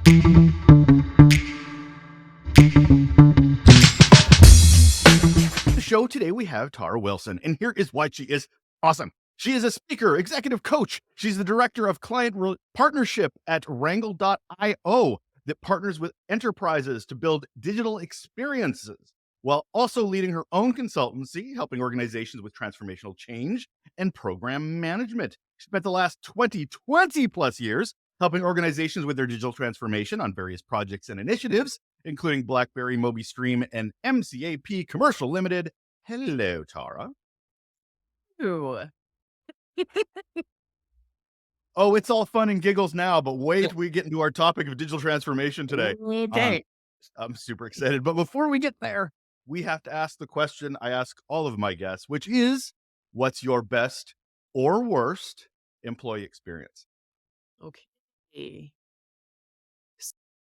The show today we have Tara Wilson, and here is why she is awesome. She is a speaker, executive coach. She's the director of partnership at Wrangle.io that partners with enterprises to build digital experiences while also leading her own consultancy, helping organizations with transformational change and program management. She spent the last 20 plus years helping organizations with their digital transformation on various projects and initiatives, including BlackBerry, MobiStream, and MCAP Commercial Limited. Hello, Tara. Ooh. Oh, it's all fun and giggles now, but wait till we get into our topic of digital transformation today. Okay. I'm super excited. But before we get there, we have to ask the question I ask all of my guests, which is, what's your best or worst employee experience? Okay.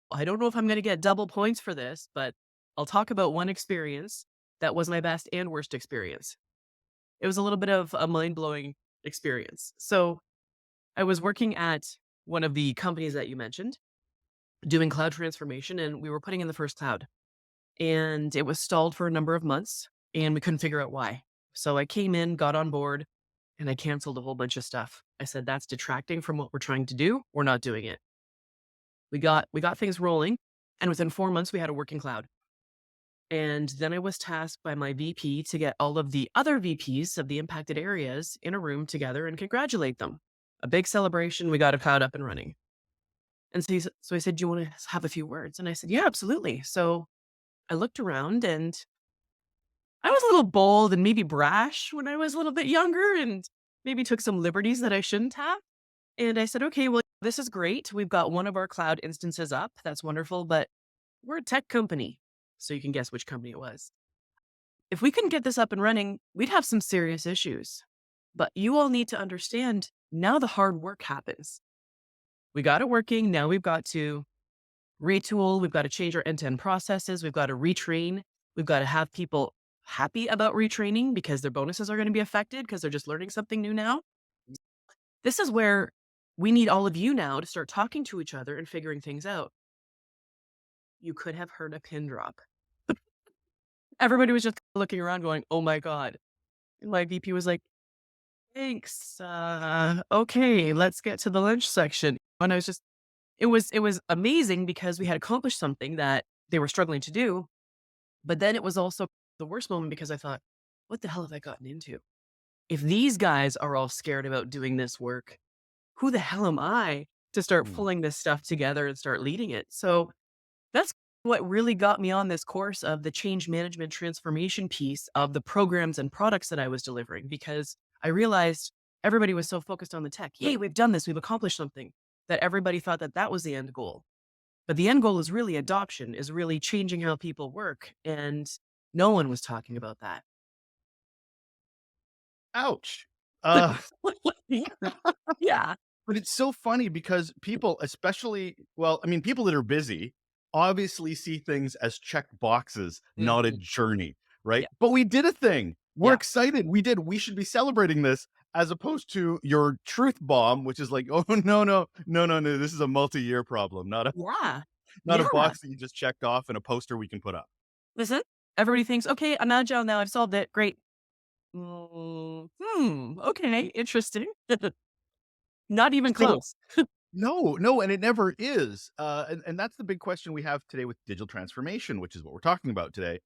I don't know if I'm going to get double points for this, but I'll talk about one experience that was my best and worst experience. It was a little bit of a mind-blowing experience. So I was working at one of the companies that you mentioned, doing cloud transformation, and we were putting in the first cloud. And it was stalled for a number of months, and we couldn't figure out why. So I came in, got on board, and I canceled a whole bunch of stuff. I said, that's detracting from what we're trying to do. We're not doing it. We got things rolling, and within 4 months, we had a working cloud. And then I was tasked by my VP to get all of the other VPs of the impacted areas in a room together and congratulate them. A big celebration. We got a cloud up and running. And so I said, do you want to have a few words? And I said, yeah, absolutely. So I looked around, and I was a little bold and maybe brash when I was a little bit younger and maybe took some liberties that I shouldn't have. And I said, okay, well, this is great. We've got one of our cloud instances up. That's wonderful. But we're a tech company. So you can guess which company it was. If we couldn't get this up and running, we'd have some serious issues. But you all need to understand, now the hard work happens. We got it working. Now we've got to retool. We've got to change our end-to-end processes. We've got to retrain. We've got to have people happy about retraining because their bonuses are going to be affected because they're just learning something new now. This is where we need all of you now to start talking to each other and figuring things out. You could have heard a pin drop. Everybody was just looking around going, oh my God. And my VP was like, thanks. Okay, let's get to the lunch section. And I was just, it was amazing because we had accomplished something that they were struggling to do. But then it was also the worst moment because I thought, what the hell have I gotten into? If these guys are all scared about doing this work, who the hell am I to start pulling this stuff together and start leading it? So that's what really got me on this course of the change management transformation piece of the programs and products that I was delivering, because I realized everybody was so focused on the tech. Yay, we've done this. We've accomplished something, that everybody thought that that was the end goal. But the end goal is really adoption, is really changing how people work. And no one was talking about that. Ouch. Yeah. But it's so funny because people, especially, people that are busy obviously see things as check boxes, not a journey, right? Yeah. But we did a thing. We're Yeah. excited. We did. We should be celebrating this, as opposed to your truth bomb, which is like, oh, no. This is a multi-year problem, not a box that you just checked off and a poster we can put up. Listen, everybody thinks, okay, I'm agile now. I've solved it. Great. Okay, interesting. Not even close. No, and it never is. And that's the big question we have today with digital transformation, which is what we're talking about today.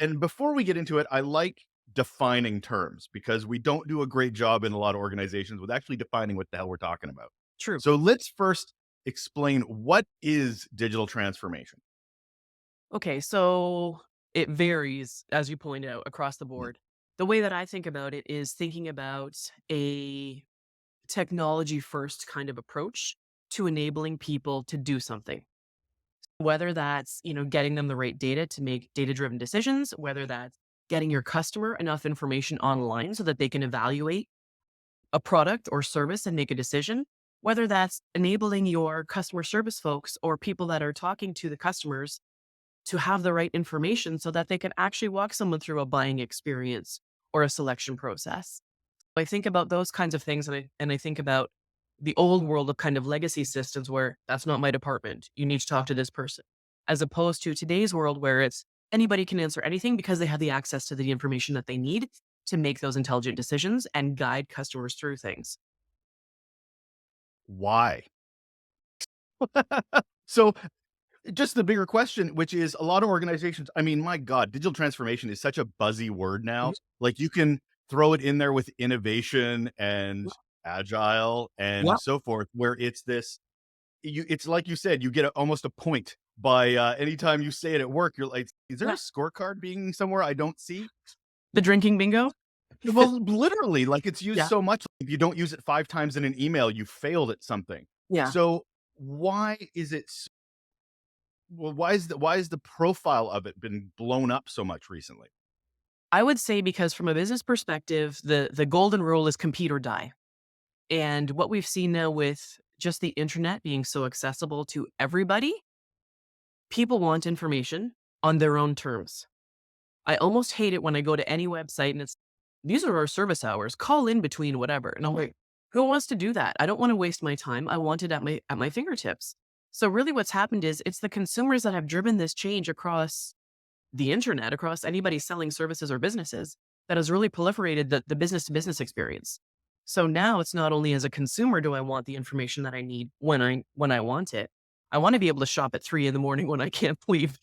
And before we get into it, I like defining terms because we don't do a great job in a lot of organizations with actually defining what the hell we're talking about. True. So let's first explain, what is digital transformation? Okay, so it varies, as you point out, across the board. The way that I think about it is thinking about a technology first kind of approach to enabling people to do something. Whether that's, getting them the right data to make data-driven decisions, whether that's getting your customer enough information online so that they can evaluate a product or service and make a decision, whether that's enabling your customer service folks or people that are talking to the customers to have the right information so that they can actually walk someone through a buying experience or a selection process. I think about those kinds of things, and I think about the old world of kind of legacy systems where that's not my department. You need to talk to this person. As opposed to today's world where it's anybody can answer anything because they have the access to the information that they need to make those intelligent decisions and guide customers through things. Why? So just the bigger question, which is a lot of organizations, I mean, my God, digital transformation is such a buzzy word now. Mhm. Like you can throw it in there with innovation and agile and Yeah. so forth, where it's this, it's like you said, you get almost a point by anytime you say it at work. You're like, is there a Yeah. scorecard being somewhere I don't see? The drinking bingo. Well, literally, like it's used Yeah. so much. If you don't use it 5 times in an email, you failed at something. Yeah. So why is it well, why is the profile of it been blown up so much recently? I would say because from a business perspective, the golden rule is compete or die. And what we've seen now with just the internet being so accessible to everybody, people want information on their own terms. I almost hate it when I go to any website and it's these are our service hours. Call in between whatever. And I'm like, who wants to do that? I don't want to waste my time. I want it at my fingertips. So really what's happened is it's the consumers that have driven this change across the internet, across anybody selling services or businesses that has really proliferated the business to business experience. So now it's not only as a consumer do I want the information that I need when I want it. I want to be able to shop at 3 in the morning when I can't leave.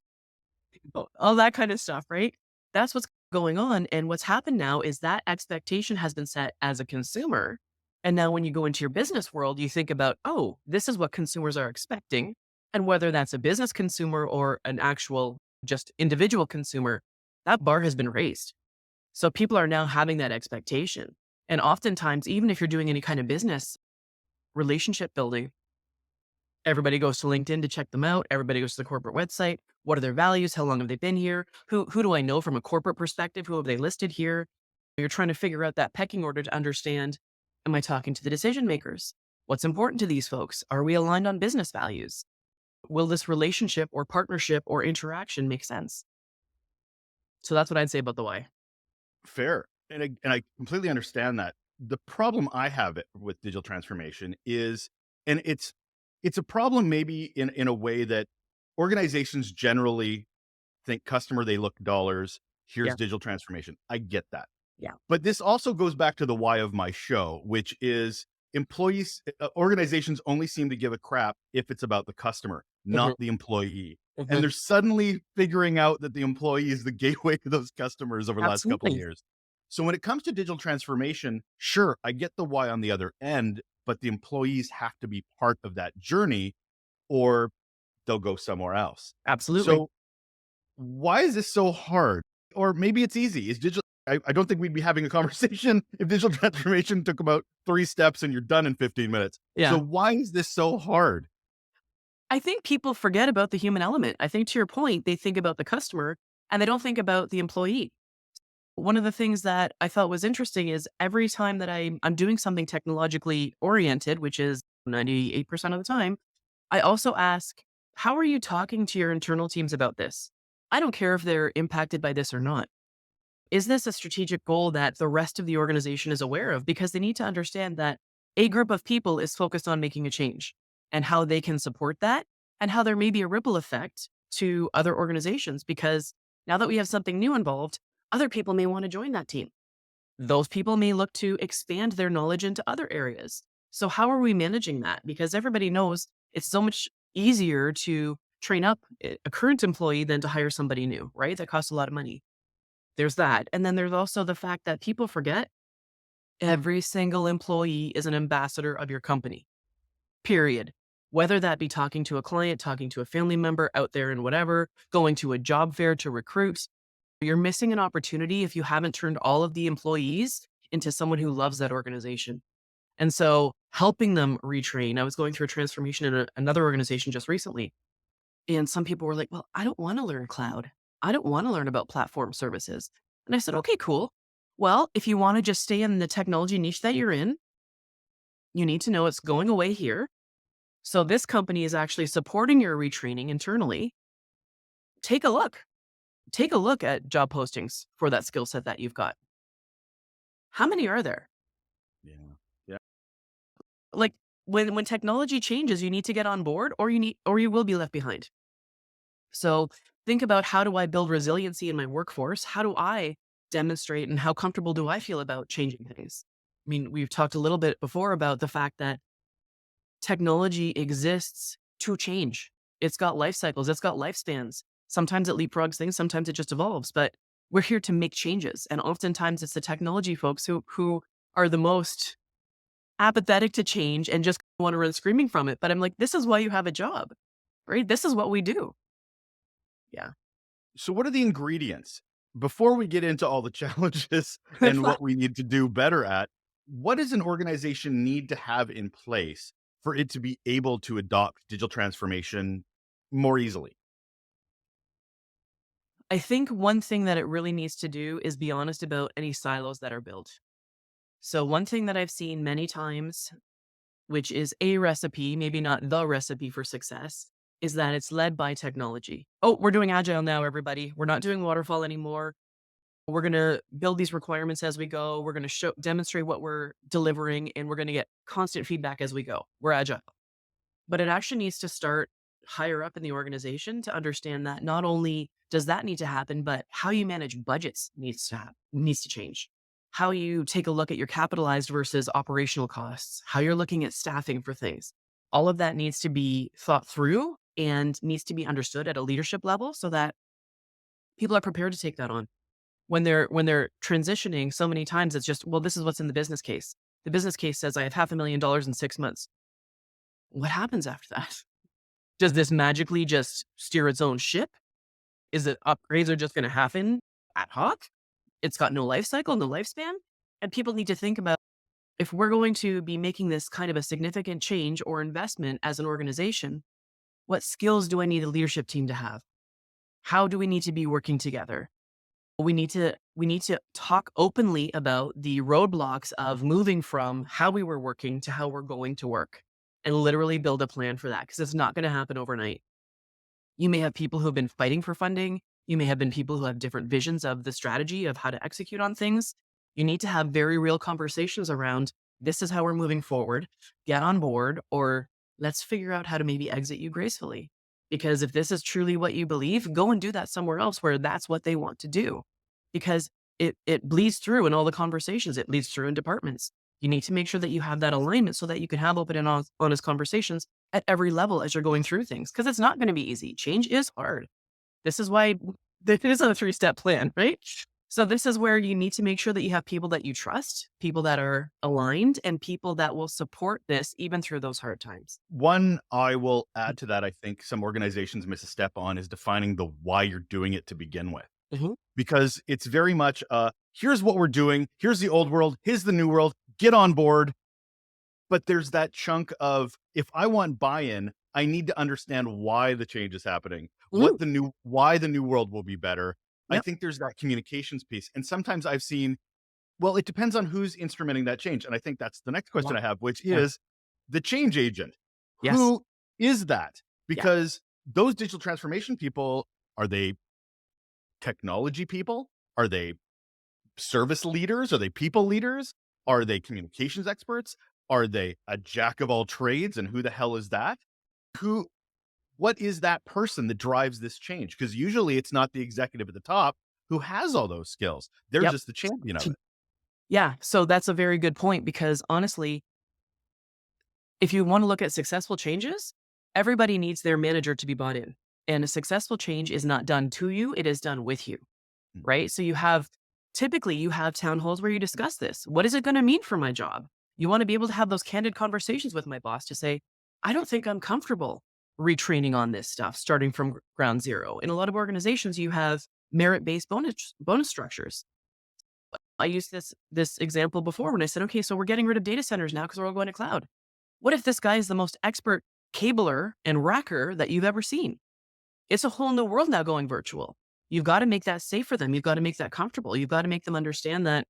All that kind of stuff, right? That's what's going on. And what's happened now is that expectation has been set as a consumer. And now when you go into your business world, you think about, oh, this is what consumers are expecting. And whether that's a business consumer or an actual just individual consumer, that bar has been raised. So people are now having that expectation. And oftentimes, even if you're doing any kind of business relationship building, everybody goes to LinkedIn to check them out. Everybody goes to the corporate website. What are their values? How long have they been here? Who do I know from a corporate perspective? Who have they listed here? You're trying to figure out that pecking order to understand, am I talking to the decision makers? What's important to these folks? Are we aligned on business values? Will this relationship or partnership or interaction make sense? So that's what I'd say about the why. Fair. And I completely understand that. The problem I have with digital transformation is, and it's a problem maybe in a way that organizations generally think customer, they look dollars. Here's Yeah. digital transformation. I get that. Yeah. But this also goes back to the why of my show, which is organizations only seem to give a crap if it's about the customer, Mhm. not the employee. And Mhm. they're suddenly figuring out that the employee is the gateway to those customers over the last couple of Absolutely. years. So when it comes to digital transformation, sure, I get the why on the other end, but the employees have to be part of that journey or they'll go somewhere else. Absolutely. So why is this so hard? Or maybe it's easy. Is digital I don't think we'd be having a conversation if digital transformation took about 3 steps and you're done in 15 minutes. So Yeah. why is this so hard? I think people forget about the human element. I think to your point, they think about the customer and they don't think about the employee. One of the things that I felt was interesting is every time that I'm doing something technologically oriented, which is 98% of the time, I also ask, how are you talking to your internal teams about this? I don't care if they're impacted by this or not. Is this a strategic goal that the rest of the organization is aware of? Because they need to understand that a group of people is focused on making a change and how they can support that and how there may be a ripple effect to other organizations. Because now that we have something new involved, other people may want to join that team. Those people may look to expand their knowledge into other areas. So, how are we managing that? Because everybody knows it's so much easier to train up a current employee than to hire somebody new, right? That costs a lot of money. There's that. And then there's also the fact that people forget every single employee is an ambassador of your company, period. Whether that be talking to a client, talking to a family member out there and whatever, going to a job fair to recruit, you're missing an opportunity if you haven't turned all of the employees into someone who loves that organization. And so helping them retrain. I was going through a transformation in another organization just recently. And some people were like, well, I don't want to learn cloud. I don't want to learn about platform services. And I said, okay, cool. Well, if you want to just stay in the technology niche that you're in, you need to know it's going away here. So this company is actually supporting your retraining internally. Take a look. Take a look at job postings for that skill set that you've got. How many are there? Yeah. Yeah. Like when technology changes, you need to get on board or you will be left behind. So think about, how do I build resiliency in my workforce? How do I demonstrate and how comfortable do I feel about changing things? I mean, we've talked a little bit before about the fact that technology exists to change. It's got life cycles, it's got lifespans. Sometimes it leapfrogs things, sometimes it just evolves, but we're here to make changes. And oftentimes it's the technology folks who are the most apathetic to change and just want to run screaming from it. But I'm like, this is why you have a job, right? This is what we do. Yeah. So, what are the ingredients? Before we get into all the challenges and what we need to do better at, what does an organization need to have in place for it to be able to adopt digital transformation more easily? I think one thing that it really needs to do is be honest about any silos that are built. So, one thing that I've seen many times, which is a recipe, maybe not the recipe for success, is that it's led by technology. Oh, we're doing agile now, everybody. We're not doing waterfall anymore. We're going to build these requirements as we go. We're going to demonstrate what we're delivering, and we're going to get constant feedback as we go. We're agile. But it actually needs to start higher up in the organization to understand that not only does that need to happen, but how you manage budgets needs to change. How you take a look at your capitalized versus operational costs, how you're looking at staffing for things. All of that needs to be thought through and needs to be understood at a leadership level so that people are prepared to take that on. When they're transitioning, so many times it's just, well, this is what's in the business case. The business case says I have $500,000 in 6 months. What happens after that? Does this magically just steer its own ship? Is it upgrades are just going to happen ad hoc? It's got no life cycle, no lifespan. And people need to think about, if we're going to be making this kind of a significant change or investment as an organization, what skills do I need a leadership team to have? How do we need to be working together? We need to talk openly about the roadblocks of moving from how we were working to how we're going to work, and literally build a plan for that, because it's not going to happen overnight. You may have people who have been fighting for funding. You may have been people who have different visions of the strategy of how to execute on things. You need to have very real conversations around, this is how we're moving forward, get on board, or let's figure out how to maybe exit you gracefully. Because if this is truly what you believe, go and do that somewhere else where that's what they want to do. Because it bleeds through in all the conversations, it bleeds through in departments. You need to make sure that you have that alignment so that you can have open and honest conversations at every level as you're going through things. Because it's not going to be easy. Change is hard. This is why it is a three-step plan, right? So this is where you need to make sure that you have people that you trust, people that are aligned, and people that will support this even through those hard times. One I will add to that, I think some organizations miss a step on, is defining the why you're doing it to begin with. Mhm. Because it's very much, here's what we're doing, here's the old world, here's the new world, get on board. But there's that chunk of, if I want buy-in, I need to understand why the change is happening, Mhm. why the new world will be better. I Yep. think there's that communications piece. And sometimes I've seen, well, it depends on who's instrumenting that change. And I think that's the next question Wow. I have, which Yeah. is the change agent. Yes. Who is that? Yeah. Because those digital transformation people, are they technology people? Are they service leaders? Are they people leaders? Are they communications experts? Are they a jack of all trades? And who the hell is that? Who, what is that person that drives this change? Because usually it's not the executive at the top who has all those skills. They're Yep. just the champion of it. Yeah. So that's a very good point, because honestly, if you want to look at successful changes, everybody needs their manager to be bought in. And a successful change is not done to you, it is done with you, Mm. right? So typically you have town halls where you discuss this. What is it going to mean for my job? You want to be able to have those candid conversations with my boss to say, I don't think I'm comfortable retraining on this stuff starting from ground zero. In a lot of organizations, you have merit-based bonus structures. I used this example before when I said, okay, so we're getting rid of data centers now because we're all going to cloud. What if this guy is the most expert cabler and racker that you've ever seen? It's a whole new world now going virtual. You've got to make that safe for them. You've got to make that comfortable. You've got to make them understand that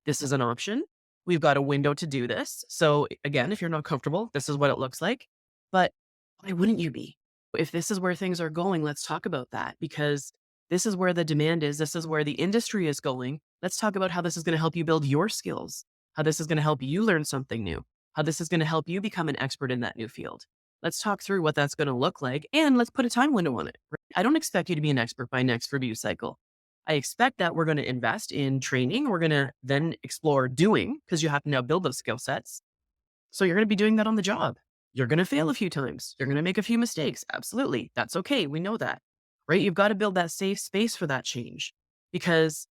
this is an option. We've got a window to do this. So again, if you're not comfortable, this is what it looks like. But why wouldn't you be? If this is where things are going, let's talk about that, because this is where the demand is. This is where the industry is going. Let's talk about how this is going to help you build your skills, how this is going to help you learn something new. how this is going to help you become an expert in that new field. Let's talk through what that's going to look like and let's put a time window on it. Right? I don't expect you to be an expert by next review cycle. I expect that we're going to invest in training. We're going to then explore doing because you have to now build those skill sets. So you're going to be doing that on the job. You're going to fail a few times. You're going to make a few mistakes. Absolutely. That's okay. We know that, right? You've got to build that safe space for that change because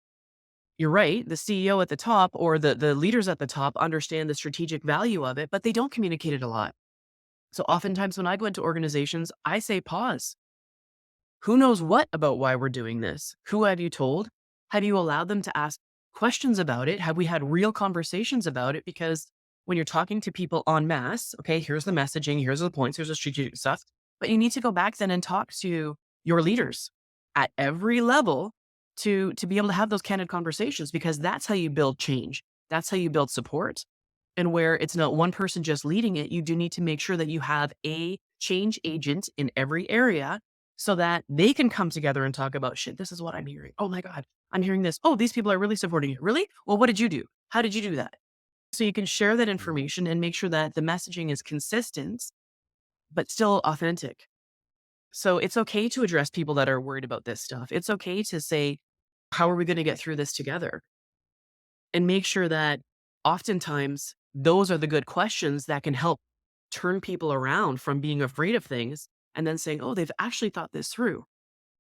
you're right. The CEO at the top or the leaders at the top understand the strategic value of it, but they don't communicate it a lot. So oftentimes when I go into organizations, I say, pause. Who knows what about why we're doing this? Who have you told? Have you allowed them to ask questions about it? Have we had real conversations about it? Because when you're talking to people en masse, okay, here's the messaging, here's the points, here's the strategic stuff, but you need to go back then and talk to your leaders at every level to be able to have those candid conversations because that's how you build change. That's how you build support. And where it's not one person just leading it, you do need to make sure that you have a change agent in every area so that they can come together and talk about shit. This is what I'm hearing. Oh my God, I'm hearing this. Oh, these people are really supporting you. Really? Well, what did you do? How did you do that? So you can share that information and make sure that the messaging is consistent, but still authentic. So it's okay to address people that are worried about this stuff. It's okay to say, how are we going to get through this together? And make sure that oftentimes those are the good questions that can help turn people around from being afraid of things and then saying, oh, they've actually thought this through.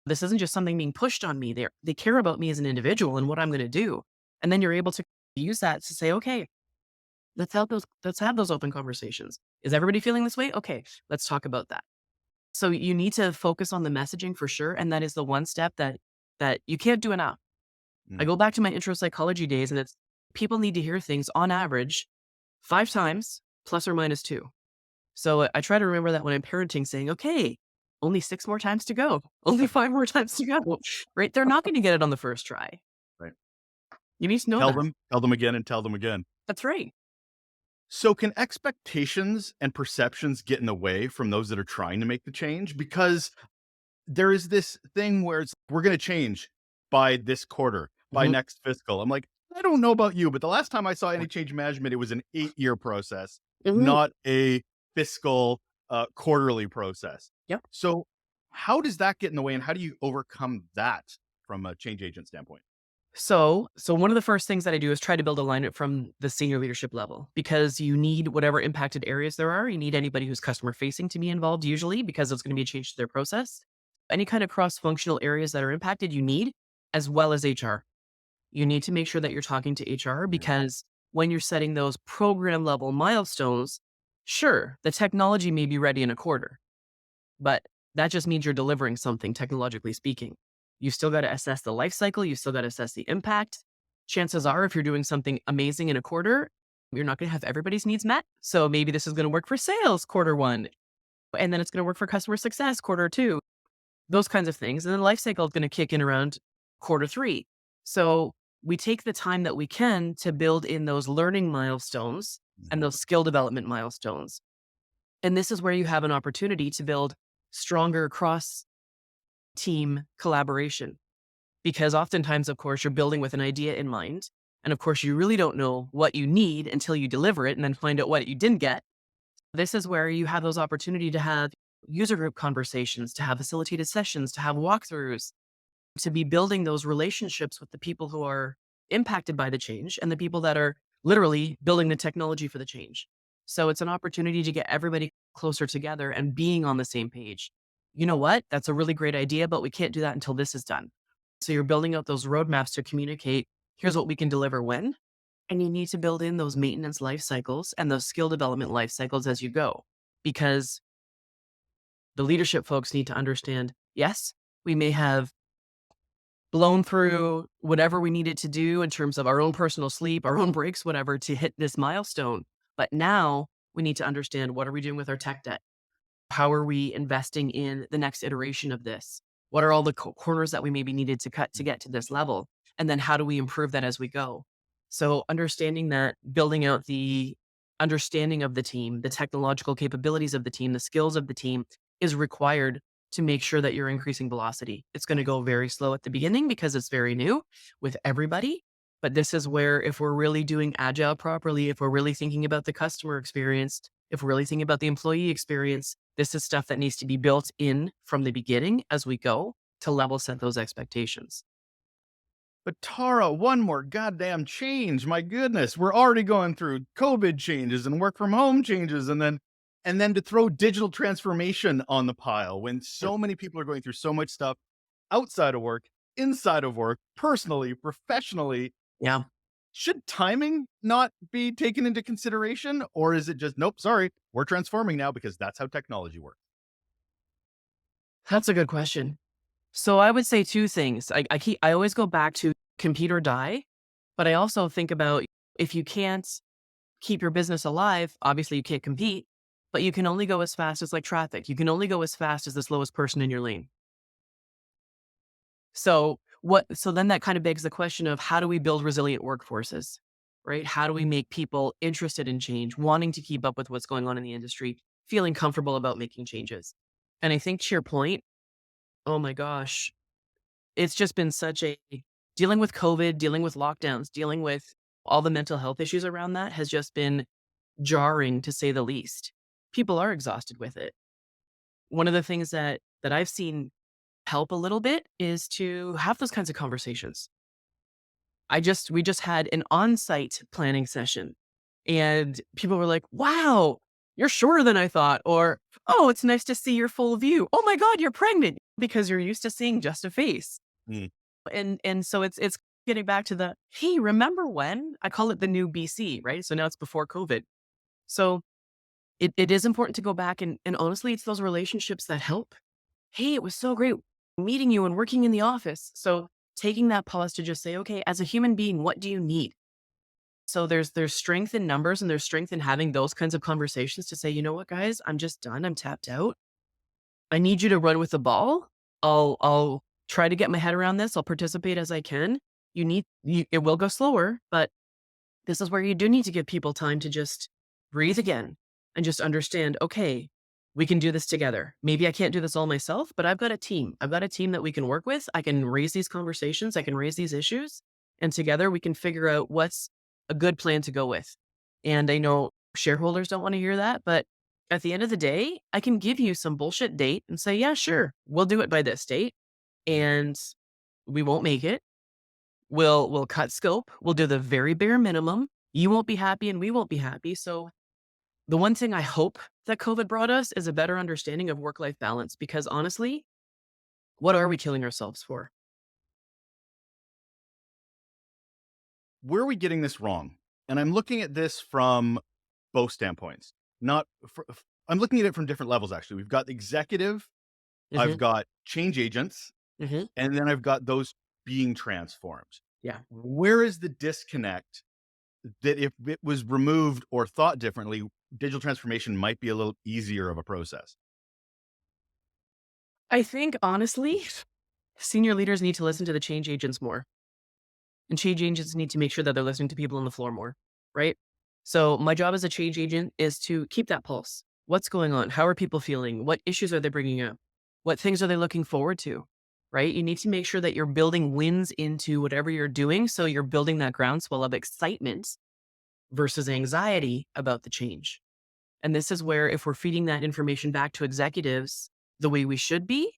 This isn't just something being pushed on me. They care about me as an individual and what I'm going to do. And then you're able to use that to say, okay, let's have those open conversations. Is everybody feeling this way? Okay, let's talk about that. So you need to focus on the messaging for sure. And that is the one step that you can't do enough. I Mm. go back to my intro psychology days and it's people need to hear things on average 5 times plus or minus 2. So I try to remember that when I'm parenting saying, okay, only 6 more times to go. Only 5 more times to go. Right? They're not going to get it on the first try. Right. You need to know Tell that. them, tell them again, and tell them again. That's right. So, can expectations and perceptions get in the way from those that are trying to make the change? Because there is this thing where it's we're going to change by this quarter, by Mhm. next fiscal. I'm like, I don't know about you, but the last time I saw any change management, it was an 8-year process, Mhm. not a fiscal quarterly process. Yep. So, how does that get in the way, and how do you overcome that from a change agent standpoint? So one of the first things that I do is try to build alignment from the senior leadership level because you need whatever impacted areas there are. You need anybody who's customer facing to be involved usually because it's going to be a change to their process. Any kind of cross functional areas that are impacted, you need as well as HR. You need to make sure that you're talking to HR because when you're setting those program level milestones, sure, the technology may be ready in a quarter, but that just means you're delivering something technologically speaking. You still got to assess the life cycle. You still got to assess the impact. Chances are, if you're doing something amazing in a quarter, you're not going to have everybody's needs met. So maybe this is going to work for sales quarter 1, and then it's going to work for customer success quarter 2, those kinds of things. And then life cycle is going to kick in around quarter 3. So we take the time that we can to build in those learning milestones and Mhm. those skill development milestones. And this is where you have an opportunity to build stronger cross team collaboration. Because oftentimes, of course, you're building with an idea in mind. And of course, you really don't know what you need until you deliver it and then find out what you didn't get. This is where you have those opportunity to have user group conversations, to have facilitated sessions, to have walkthroughs, to be building those relationships with the people who are impacted by the change and the people that are literally building the technology for the change. So it's an opportunity to get everybody closer together and being on the same page. You know what? That's a really great idea, but we can't do that until this is done. So you're building out those roadmaps to communicate, here's what we can deliver when. And you need to build in those maintenance life cycles and those skill development life cycles as you go, because the leadership folks need to understand, yes, we may have blown through whatever we needed to do in terms of our own personal sleep, our own breaks, whatever, to hit this milestone. But now we need to understand, what are we doing with our tech debt? How are we investing in the next iteration of this? What are all the corners that we maybe needed to cut to get to this level? And then how do we improve that as we go? So understanding that, building out the understanding of the team, the technological capabilities of the team, the skills of the team is required to make sure that you're increasing velocity. It's going to go very slow at the beginning because it's very new with everybody. But this is where if we're really doing agile properly, if we're really thinking about the customer experience, if we're really thinking about the employee experience, this is stuff that needs to be built in from the beginning as we go to level set those expectations. But Tara, one more goddamn change. My goodness, we're already going through COVID changes and work from home changes, and then to throw digital transformation on the pile when Yep. so many people are going through so much stuff outside of work, inside of work, personally, professionally. Yeah, Should timing not be taken into consideration, or is it just nope, sorry, we're transforming now because that's how technology works? that's a good question. So I would say two things. I always go back to compete or die, but I also think about if you can't keep your business alive, obviously you can't compete, but you can only go as fast as like traffic. You can only go as fast as the slowest person in your lane. So then that kind of begs the question of how do we build resilient workforces, right? How do we make people interested in change, wanting to keep up with what's going on in the industry, feeling comfortable about making changes? And I think to your point, oh my gosh, it's just been such a dealing with COVID, dealing with lockdowns, dealing with all the mental health issues around that has just been jarring to say the least. People are exhausted with it. One of the things that I've seen help a little bit is to have those kinds of conversations. We just had an on-site planning session and people were like, "Wow, you're shorter than I thought," or, "Oh, it's nice to see your full view. Oh my god, you're pregnant," because you're used to seeing just a face. Mm. And so it's getting back to the, "Hey, remember when?" I call it the new BC, right? So now it's before COVID. So it is important to go back and honestly, it's those relationships that help. "Hey, it was so great meeting you and working in the office." So taking that pause to just say, "Okay, as a human being, what do you need?" So there's strength in numbers and there's strength in having those kinds of conversations to say, "You know what, guys? I'm just done. I'm tapped out. I need you to run with the ball. I'll try to get my head around this. I'll participate as I can. It will go slower, but this is where you do need to give people time to just breathe again and just understand, okay, we can do this together. Maybe I can't do this all myself, but I've got a team. I've got a team that we can work with. I can raise these conversations. I can raise these issues. And together we can figure out what's a good plan to go with." And I know shareholders don't want to hear that, but at the end of the day, I can give you some bullshit date and say, "Yeah, sure, we'll do it by this date." And we won't make it. We'll cut scope. We'll do the very bare minimum. You won't be happy and we won't be happy. So the one thing I hope that COVID brought us is a better understanding of work-life balance because honestly, what are we killing ourselves for? Where are we getting this wrong? And I'm looking at this from both standpoints. Not I'm looking at it from different levels actually. We've got executive, I've Mhm, got change agents, mhm. and then I've got those being transformed. Yeah. Where is the disconnect that if it was removed or thought differently, digital transformation might be a little easier of a process? I think honestly, senior leaders need to listen to the change agents more. And change agents need to make sure that they're listening to people on the floor more, right? So my job as a change agent is to keep that pulse. What's going on? How are people feeling? What issues are they bringing up? What things are they looking forward to? Right? You need to make sure that you're building wins into whatever you're doing. So you're building that groundswell of excitement versus anxiety about the change. And this is where, if we're feeding that information back to executives the way we should be,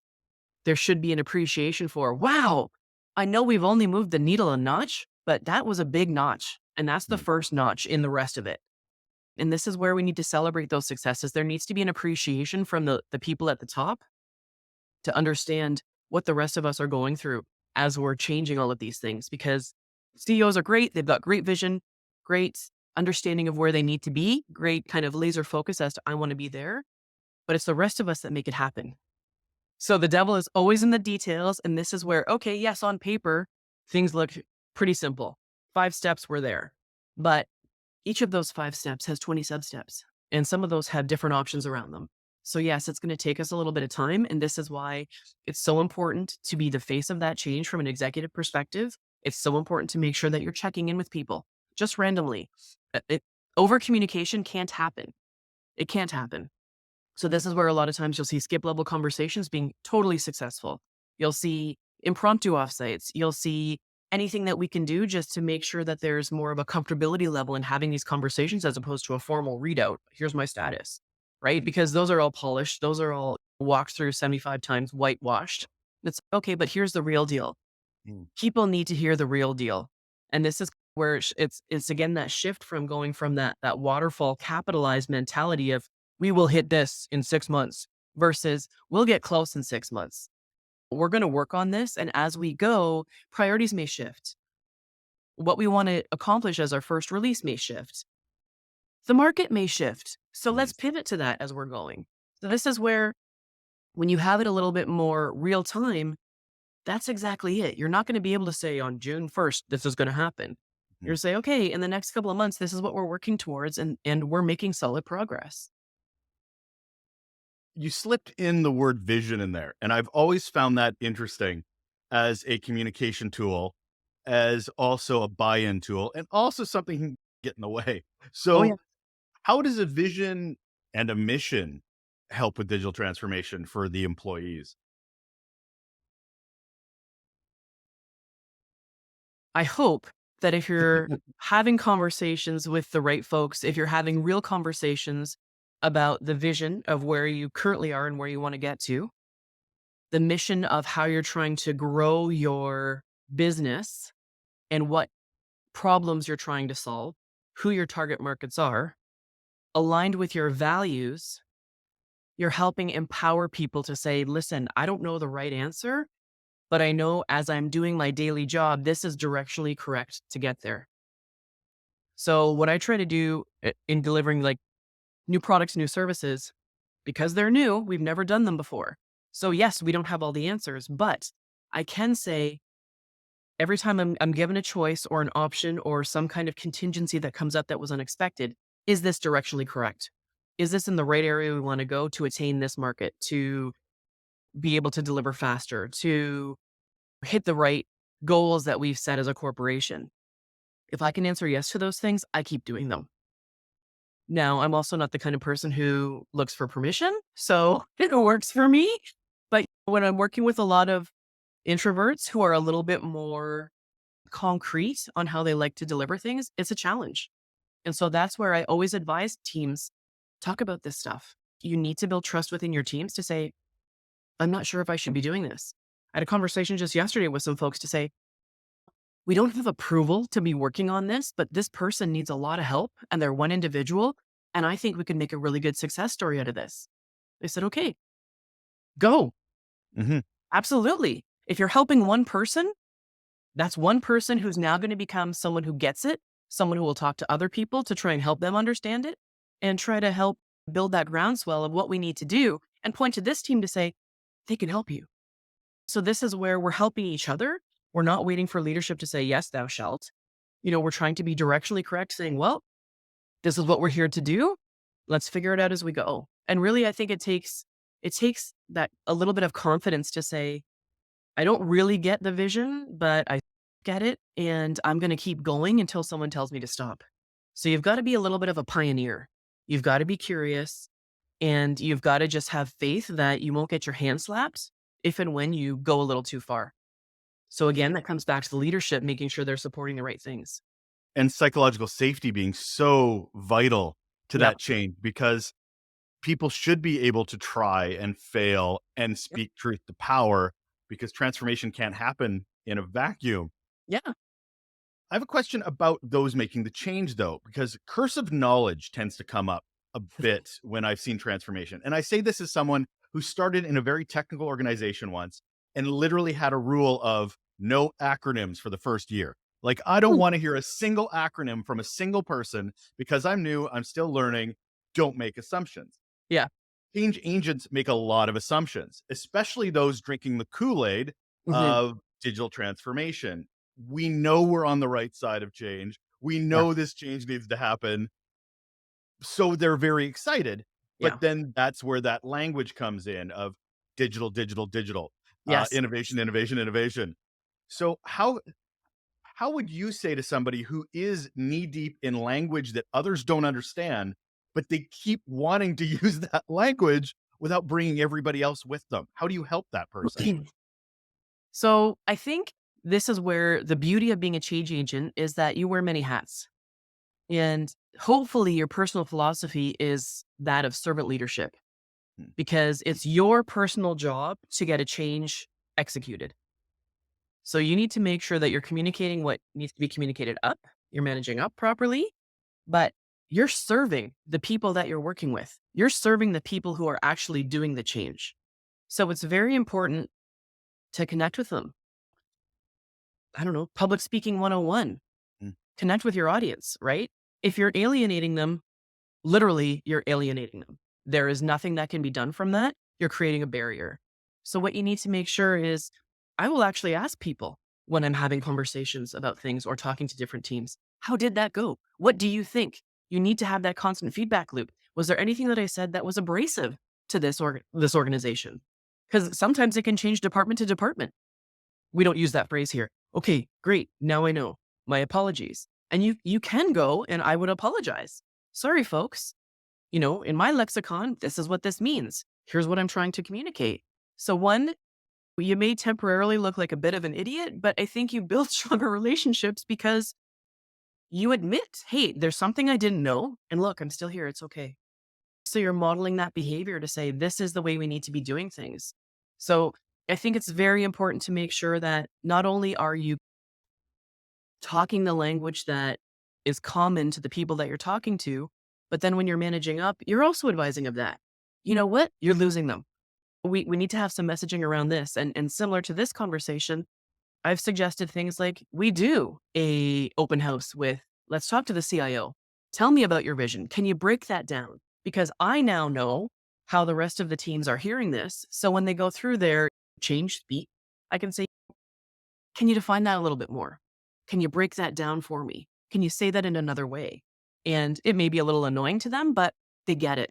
there should be an appreciation for, wow, I know we've only moved the needle a notch, but that was a big notch. And that's the Mm. first notch in the rest of it. And this is where we need to celebrate those successes. There needs to be an appreciation from the people at the top to understand what the rest of us are going through as we're changing all of these things. Because CEOs are great. They've got great vision, great understanding of where they need to be, great kind of laser focus as to I want to be there. But it's the rest of us that make it happen. So the devil is always in the details. And this is where, okay, yes, on paper, things look pretty simple. 5 steps were there. But each of those 5 steps has 20 sub steps. And some of those have different options around them. So, yes, it's going to take us a little bit of time. And this is why it's so important to be the face of that change from an executive perspective. It's so important to make sure that you're checking in with people just randomly. Over communication can't happen. It can't happen. So this is where a lot of times you'll see skip level conversations being totally successful. You'll see impromptu offsites. You'll see anything that we can do just to make sure that there's more of a comfortability level in having these conversations as opposed to a formal readout. Here's my status, right? Because those are all polished, those are all walked through 75 times, whitewashed. It's okay, but here's the real deal. Mm. People need to hear the real deal. And this is where it's again that shift from going from that waterfall capitalized mentality of we will hit this in 6 months versus we'll get close in 6 months. We're going to work on this. And as we go, priorities may shift. What we want to accomplish as our first release may shift. The market may shift. So let's Nice. pivot to that as we're going. So this is where when you have it a little bit more real time, that's exactly it. You're not going to be able to say on June 1st, this is going to happen. Mhm. You're say, okay, in the next couple of months, this is what we're working towards and we're making solid progress. You slipped in the word vision in there, and I've always found that interesting as a communication tool, as also a buy-in tool, and also something can get in the way. Oh yeah. So, how does a vision and a mission help with digital transformation for the employees? I hope that if you're having conversations with the right folks, if you're having real conversations about the vision of where you currently are and where you want to get to, the mission of how you're trying to grow your business and what problems you're trying to solve, who your target markets are, aligned with your values, you're helping empower people to say, listen, I don't know the right answer, but I know as I'm doing my daily job, this is directionally correct to get there. So what I try to do in delivering like new products, new services, because they're new, we've never done them before. So yes, we don't have all the answers, but I can say every time I'm given a choice or an option or some kind of contingency that comes up that was unexpected, is this directionally correct? Is this in the right area we want to go to attain this market, to be able to deliver faster, to hit the right goals that we've set as a corporation? If I can answer yes to those things, I keep doing them. Now, I'm also not the kind of person who looks for permission, so it works for me. But when I'm working with a lot of introverts who are a little bit more concrete on how they like to deliver things, it's a challenge. And so that's where I always advise teams talk about this stuff. You need to build trust within your teams to say, I'm not sure if I should be doing this. I had a conversation just yesterday with some folks to say, we don't have approval to be working on this, but this person needs a lot of help and they're one individual. And I think we could make a really good success story out of this. They said, okay, go. Mhm. Absolutely. If you're helping one person, that's one person who's now going to become someone who gets it, someone who will talk to other people to try and help them understand it and try to help build that groundswell of what we need to do and point to this team to say, they can help you. So this is where we're helping each other. We're not waiting for leadership to say, yes, thou shalt. We're trying to be directionally correct, saying, well, this is what we're here to do. Let's figure it out as we go. And really, I think it takes that a little bit of confidence to say, I don't really get the vision, but I get it. And I'm going to keep going until someone tells me to stop. So you've got to be a little bit of a pioneer. You've got to be curious and you've got to just have faith that you won't get your hand slapped if and when you go a little too far. So again, that comes back to the leadership, making sure they're supporting the right things. And psychological safety being so vital to Yep. that change, because people should be able to try and fail and Yep. speak truth to power, because transformation can't happen in a vacuum. Yeah. I have a question about those making the change, though, because cursive knowledge tends to come up a bit when I've seen transformation. And I say this as someone who started in a very technical organization once and literally had a rule of no acronyms for the first year. Like, I don't Mm. want to hear a single acronym from a single person because I'm new, I'm still learning. Don't make assumptions. Yeah. Change agents make a lot of assumptions, especially those drinking the Kool-Aid Hmm. of digital transformation. We know we're on the right side of change. We Yeah. know this change needs to happen. So they're very excited. Yeah. But then that's where that language comes in of digital, digital, digital, Yes. innovation, innovation, innovation. So how would you say to somebody who is knee deep in language that others don't understand, but they keep wanting to use that language without bringing everybody else with them? How do you help that person? So I think this is where the beauty of being a change agent is that you wear many hats. And hopefully your personal philosophy is that of servant leadership Mm. because it's your personal job to get a change executed. So you need to make sure that you're communicating what needs to be communicated up, you're managing up properly, but you're serving the people that you're working with. You're serving the people who are actually doing the change. So it's very important to connect with them. I don't know, public speaking 101, Mm. connect with your audience, right? If you're alienating them, literally, you're alienating them. There is nothing that can be done from that. You're creating a barrier. So, what you need to make sure is I will actually ask people when I'm having conversations about things or talking to different teams, how did that go? What do you think? You need to have that constant feedback loop. Was there anything that I said that was abrasive to this organization? Because sometimes it can change department to department. We don't use that phrase here. Okay, great. Now I know. My apologies. And you can go and I would apologize. Sorry, folks. In my lexicon, this is what this means. Here's what I'm trying to communicate. So one, you may temporarily look like a bit of an idiot, but I think you build stronger relationships because you admit, hey, there's something I didn't know. And look, I'm still here. It's okay. So you're modeling that behavior to say, this is the way we need to be doing things. So I think it's very important to make sure that not only are you talking the language that is common to the people that you're talking to, but then when you're managing up, you're also advising of that. You know what? You're losing them. We need to have some messaging around this. And similar to this conversation, I've suggested things like we do a open house with let's talk to the CIO. Tell me about your vision. Can you break that down? Because I now know how the rest of the teams are hearing this. So when they go through their change speak, I can say, can you define that a little bit more? Can you break that down for me? Can you say that in another way? And it may be a little annoying to them, but they get it.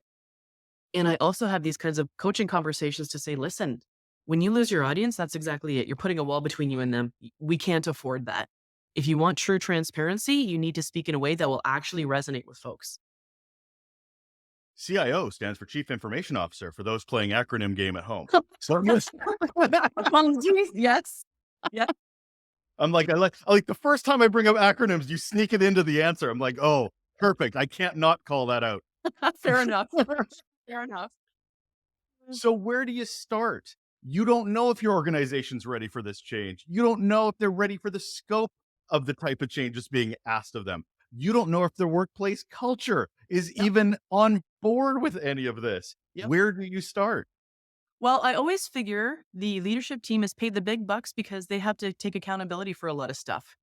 And I also have these kinds of coaching conversations to say, listen, when you lose your audience, that's exactly it. You're putting a wall between you and them. We can't afford that. If you want true transparency, you need to speak in a way that will actually resonate with folks. CIO stands for Chief Information Officer for those playing acronym game at home. So yes. Apologies. Yes. Yeah. I like the first time I bring up acronyms, you sneak it into the answer. I'm like, oh, perfect. I can't not call that out. Fair enough. Fair enough. So where do you start? You don't know if your organization's ready for this change. You don't know if they're ready for the scope of the type of changes being asked of them. You don't know if their workplace culture is Yep. even on board with any of this. Yep. Where do you start? Well, I always figure the leadership team is paid the big bucks because they have to take accountability for a lot of stuff.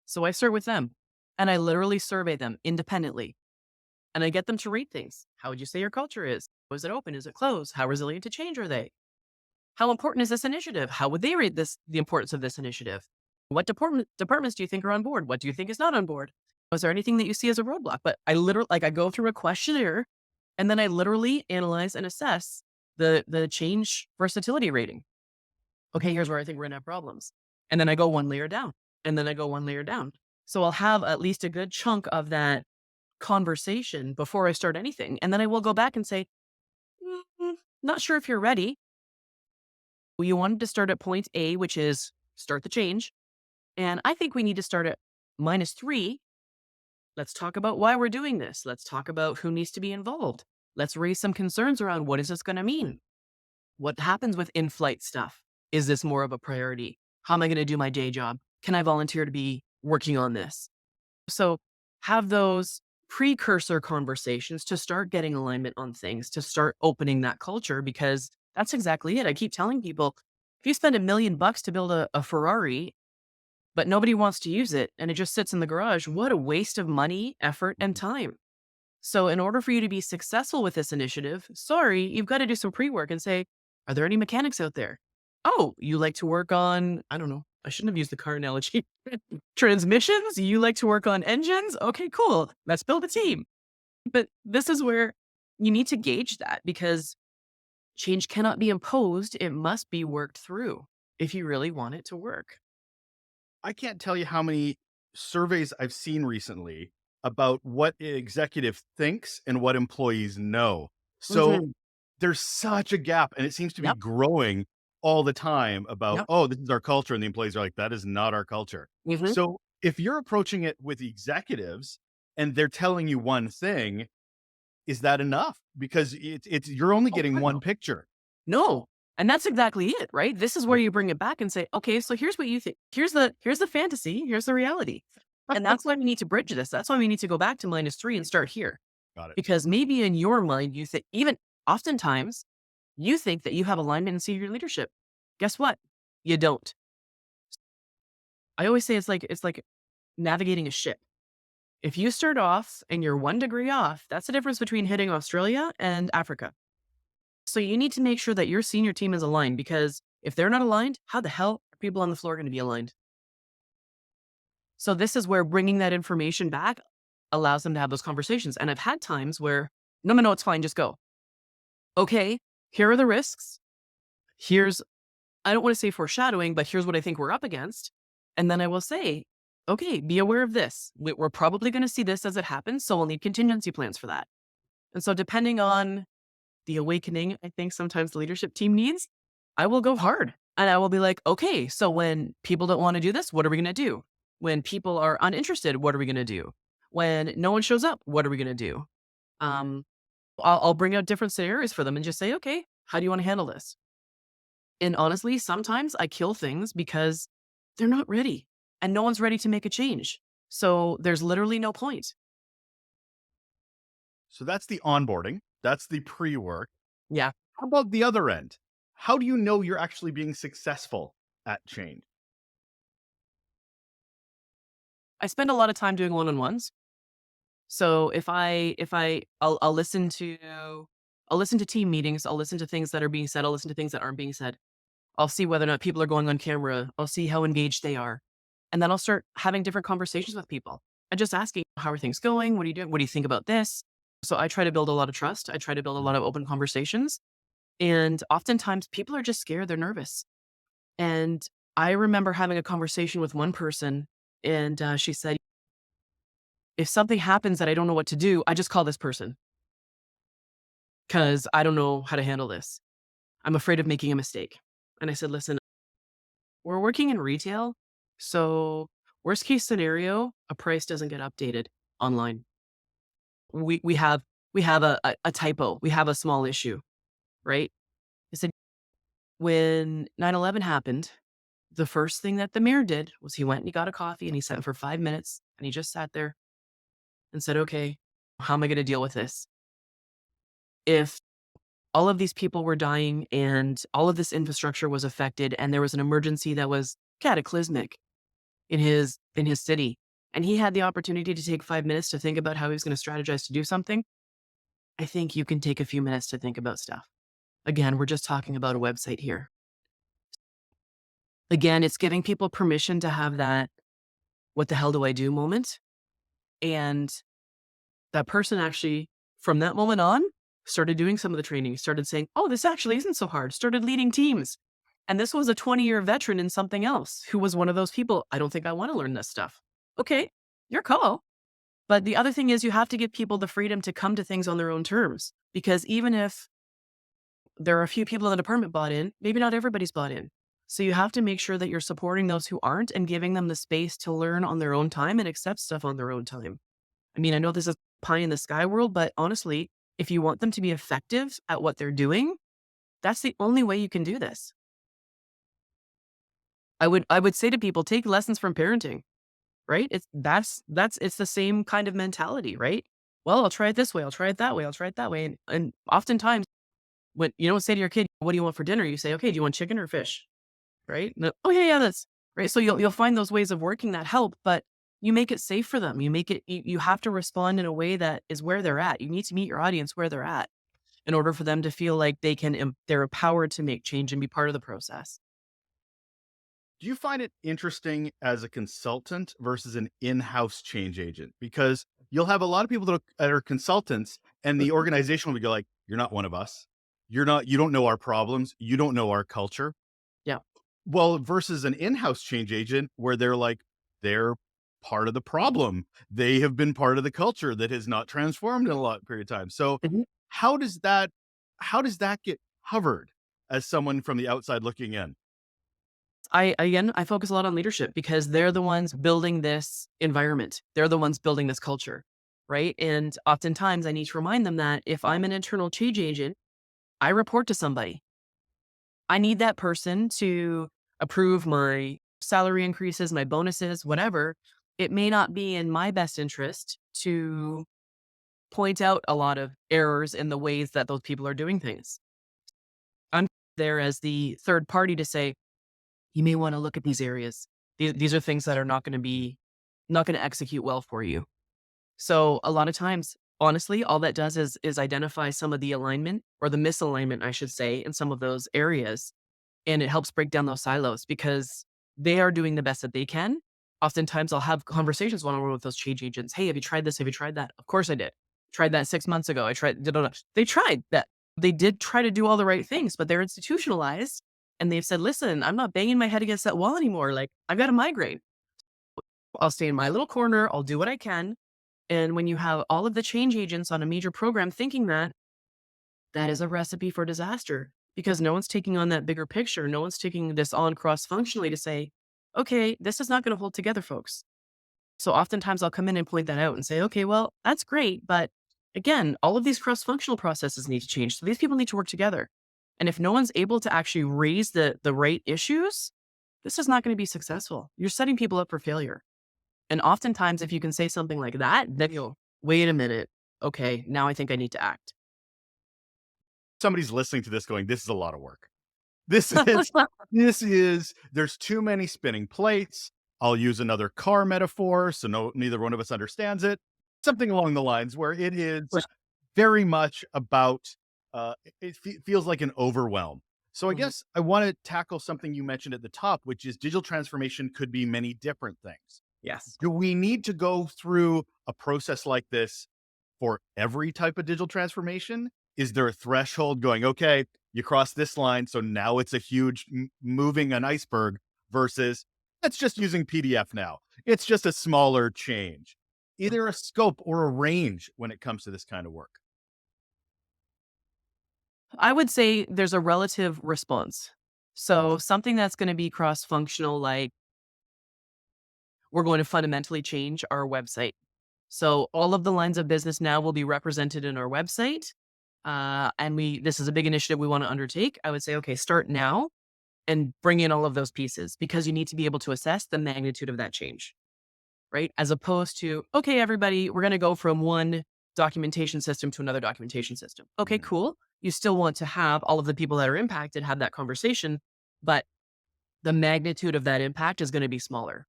So I start with them and I literally survey them independently and I get them to rate things. How would you say your culture is? Was it open? Is it closed? How resilient to change are they? How important is this initiative? How would they rate the importance of this initiative? What departments do you think are on board? What do you think is not on board? Was there anything that you see as a roadblock? But I literally I go through a questionnaire and then I literally analyze and assess the change versatility rating. Okay, here's where I think we're gonna have problems. And then I go one layer down. And then I go one layer down. So I'll have at least a good chunk of that conversation before I start anything. And then I will go back and say, not sure if you're ready. Well, you wanted to start at point A, which is start the change. And I think we need to start at -3. Let's talk about why we're doing this. Let's talk about who needs to be involved. Let's raise some concerns around what is this going to mean? What happens with in-flight stuff? Is this more of a priority? How am I going to do my day job? Can I volunteer to be working on this? So have those precursor conversations to start getting alignment on things, to start opening that culture, because that's exactly it. I keep telling people, if you spend $1 million to build a Ferrari, but nobody wants to use it and it just sits in the garage, what a waste of money, effort, and time. So in order for you to be successful with this initiative, sorry, you've got to do some pre-work and say, are there any mechanics out there? Oh, you like to work on, I don't know, I shouldn't have used the car analogy. Transmissions? You like to work on engines? Okay, cool. Let's build a team. But this is where you need to gauge that because change cannot be imposed. It must be worked through if you really want it to work. I can't tell you how many surveys I've seen recently about what an executive thinks and what employees know. So Mhm. there's such a gap and it seems to be Yep. growing. all the time about, Yep. oh, this is our culture. And the employees are like, that is not our culture. Mhm. So if you're approaching it with the executives and they're telling you one thing, is that enough? Because it's you're only Oh, getting God, one no. picture. No. And that's exactly it, right? This is where Right. you bring it back and say, "Okay, so here's what you think. Here's the fantasy, here's the reality." And that's why we need to bridge this. That's why we need to go back to -3 and start here. Got it. Because maybe in your mind, you think even oftentimes, you think that you have alignment in senior leadership. Guess what? You don't. I always say it's like navigating a ship. If you start off and you're 1 degree off, that's the difference between hitting Australia and Africa. So you need to make sure that your senior team is aligned because if they're not aligned, how the hell are people on the floor going to be aligned? So this is where bringing that information back allows them to have those conversations. And I've had times where, no, no, no, it's fine. Just go. Okay, here are the risks. Here's, I don't want to say foreshadowing, but here's what I think we're up against. And then I will say, okay, be aware of this. We're probably going to see this as it happens. So we'll need contingency plans for that. And so depending on the awakening I think sometimes the leadership team needs, I will go hard and I will be like, okay, so when people don't want to do this, what are we going to do? When people are uninterested, what are we going to do? When no one shows up, what are we going to do? Um, I'll bring out different scenarios for them and just say, okay, how do you want to handle this? And honestly, sometimes I kill things because they're not ready and no one's ready to make a change. So there's literally no point. So that's the onboarding. That's the pre-work. Yeah. How about the other end? How do you know you're actually being successful at change? I spend a lot of time doing one-on-ones. So I'll listen to team meetings, I'll listen to things that are being said, I'll listen to things that aren't being said. I'll see whether or not people are going on camera, I'll see how engaged they are. And then I'll start having different conversations with people and just asking, how are things going? What are you doing? What do you think about this? So I try to build a lot of trust. I try to build a lot of open conversations. And oftentimes people are just scared, they're nervous. And I remember having a conversation with one person and she said, if something happens that I don't know what to do, I just call this person because I don't know how to handle this. I'm afraid of making a mistake. And I said, listen, we're working in retail. So, worst case scenario, a price doesn't get updated online. We have a typo. We have a small issue, right? I said, when 9/11 happened, the first thing that the mayor did was he went and he got a coffee and he sat for 5 minutes and he just sat there and said, okay, how am I going to deal with this? If all of these people were dying and all of this infrastructure was affected and there was an emergency that was cataclysmic in his city and he had the opportunity to take 5 minutes to think about how he was going to strategize to do something, I think you can take a few minutes to think about stuff. Again, we're just talking about a website here. Again, it's giving people permission to have that what the hell do I do moment, and that person actually from that moment on started doing some of the training, started saying, oh, this actually isn't so hard, started leading teams. And this was a 20-year veteran in something else who was one of those people. I don't think I want to learn this stuff. Okay, your call. But the other thing is, you have to give people the freedom to come to things on their own terms. Because even if there are a few people in the department bought in, maybe not everybody's bought in. So you have to make sure that you're supporting those who aren't and giving them the space to learn on their own time and accept stuff on their own time. I mean, I know this is pie in the sky world, but honestly, if you want them to be effective at what they're doing, that's the only way you can do this. I would say to people, take lessons from parenting, right? That's it's the same kind of mentality, right? Well, I'll try it this way, I'll try it that way, I'll try it that way. And oftentimes when you don't say to your kid, what do you want for dinner? You say, okay, do you want chicken or fish? Right? No, oh yeah, yeah, that's right. So you'll find those ways of working that help, but you make it safe for them. You have to respond in a way that is where they're at. You need to meet your audience where they're at in order for them to feel like they're empowered to make change and be part of the process. Do you find it interesting as a consultant versus an in-house change agent? Because you'll have a lot of people that are consultants, and the Mhm. organization will be like, "You're not one of us. You don't know our problems. You don't know our culture." Yeah. Well, versus an in-house change agent where they're like, they're part of the problem. They have been part of the culture that has not transformed in a lot period of time. So Mhm. how does that how does that get covered? as someone from the outside looking in? I focus a lot on leadership because they're the ones building this environment. They're the ones building this culture, right? And oftentimes I need to remind them that if I'm an internal change agent, I report to somebody. I need that person to approve my salary increases, my bonuses, whatever. It may not be in my best interest to point out a lot of errors in the ways that those people are doing things. I'm there as the third party to say, you may want to look at these areas. These are things that are not going to execute well for you. So a lot of times, honestly, all that does is identify some of the alignment or the misalignment, I should say, in some of those areas. And it helps break down those silos because they are doing the best that they can. Oftentimes I'll have conversations one on one with those change agents. Hey, have you tried this? Have you tried that? Of course I did. Tried that 6 months ago. I tried, da, da, da. They tried that. They did try to do all the right things, but they're institutionalized and they've said, listen, I'm not banging my head against that wall anymore. Like I've got a migraine. I'll stay in my little corner. I'll do what I can. And when you have all of the change agents on a major program thinking that, that is a recipe for disaster because no one's taking on that bigger picture. No one's taking this on cross functionally to say, okay, this is not going to hold together, folks. So oftentimes I'll come in and point that out and say, okay, well, that's great. But again, all of these cross functional processes need to change. So these people need to work together. And if no one's able to actually raise the right issues, this is not going to be successful. You're setting people up for failure. And oftentimes, if you can say something like that, then you'll wait a minute. Okay, now I think I need to act. Somebody's listening to this going, this is a lot of work. This is, there's too many spinning plates. I'll use another car metaphor so neither one of us understands it. Something along the lines where it is very much about, feels like an overwhelm. So I Mhm. guess I want to tackle something you mentioned at the top, which is digital transformation could be many different things. Yes. Do we need to go through a process like this for every type of digital transformation? Is there a threshold going, okay, you cross this line, so now it's a huge moving an iceberg versus that's just using PDF now. It's just a smaller change. Is there a scope or a range when it comes to this kind of work? I would say there's a relative response. So something that's going to be cross functional, like we're going to fundamentally change our website. So all of the lines of business now will be represented in our website. And this is a big initiative we want to undertake. I would say, okay, start now and bring in all of those pieces because you need to be able to assess the magnitude of that change, right? As opposed to, okay, everybody, we're going to go from one documentation system to another documentation system. Okay, Mhm. cool. You still want to have all of the people that are impacted have that conversation, but the magnitude of that impact is going to be smaller,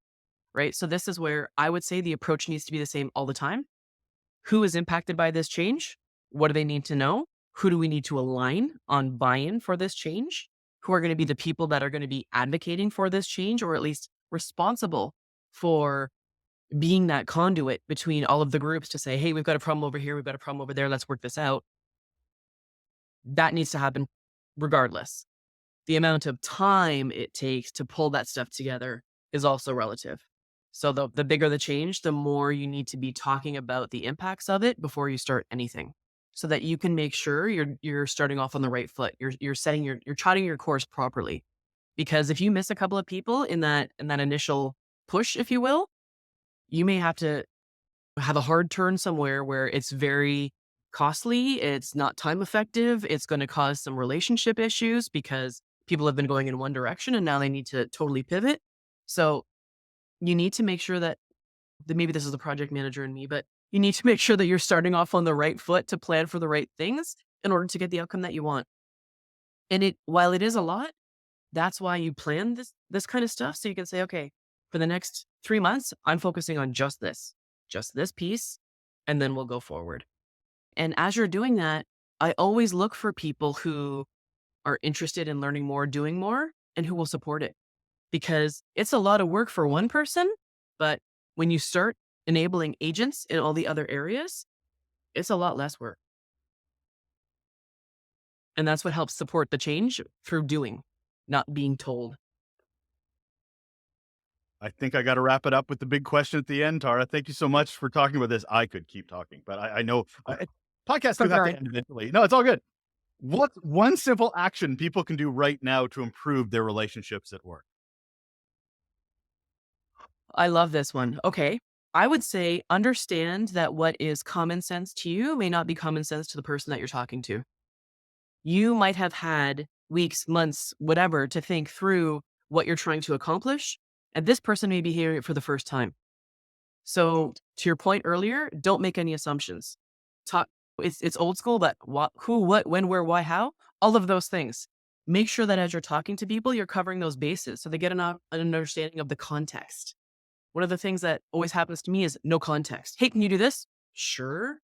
right? So this is where I would say the approach needs to be the same all the time. Who is impacted by this change? What do they need to know? Who do we need to align on buy-in for this change? Who are going to be the people that are going to be advocating for this change or at least responsible for being that conduit between all of the groups to say, hey, we've got a problem over here, we've got a problem over there, let's work this out. That needs to happen regardless. The amount of time it takes to pull that stuff together is also relative. So the bigger the change, the more you need to be talking about the impacts of it before you start anything. So that you can make sure you're starting off on the right foot. You're charting your course properly. Because if you miss a couple of people in that initial push, if you will, you may have to have a hard turn somewhere where it's very costly, it's not time effective, it's going to cause some relationship issues because people have been going in one direction and now they need to totally pivot. So you need to make sure that maybe this is the project manager in me, but you need to make sure that you're starting off on the right foot to plan for the right things in order to get the outcome that you want. And while it is a lot, that's why you plan this kind of stuff so you can say, okay, for the next 3 months, I'm focusing on just this piece, and then we'll go forward. And as you're doing that, I always look for people who are interested in learning more, doing more, and who will support it. Because it's a lot of work for one person, but when you start enabling agents in all the other areas, it's a lot less work. And that's what helps support the change through doing, not being told. I think I got to wrap it up with the big question at the end, Tara. Thank you so much for talking about this. I could keep talking, but I know podcasts do I'm have to sorry. end eventually. No, it's all good. What's one simple action people can do right now to improve their relationships at work? I love this one. Okay. I would say understand that what is common sense to you may not be common sense to the person that you're talking to. You might have had weeks, months, whatever to think through what you're trying to accomplish. And this person may be hearing it for the first time. So to your point earlier, don't make any assumptions. Talk it's old school, but what, who, what, when, where, why, how, all of those things. Make sure that as you're talking to people, you're covering those bases so they get an understanding of the context. One of the things that always happens to me is no context. Hey, can you do this? Sure.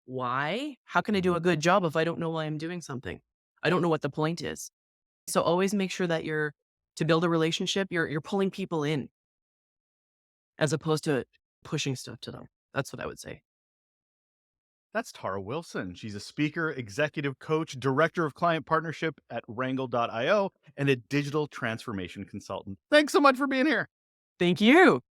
Why? How can I do a good job if I don't know why I'm doing something? I don't know what the point is. So always make sure that you're to build a relationship, you're pulling people in as opposed to pushing stuff to them. That's what I would say. That's Tara Wilson. She's a speaker, executive coach, director of client partnership at Wrangle.io, and a digital transformation consultant. Thanks so much for being here. Thank you.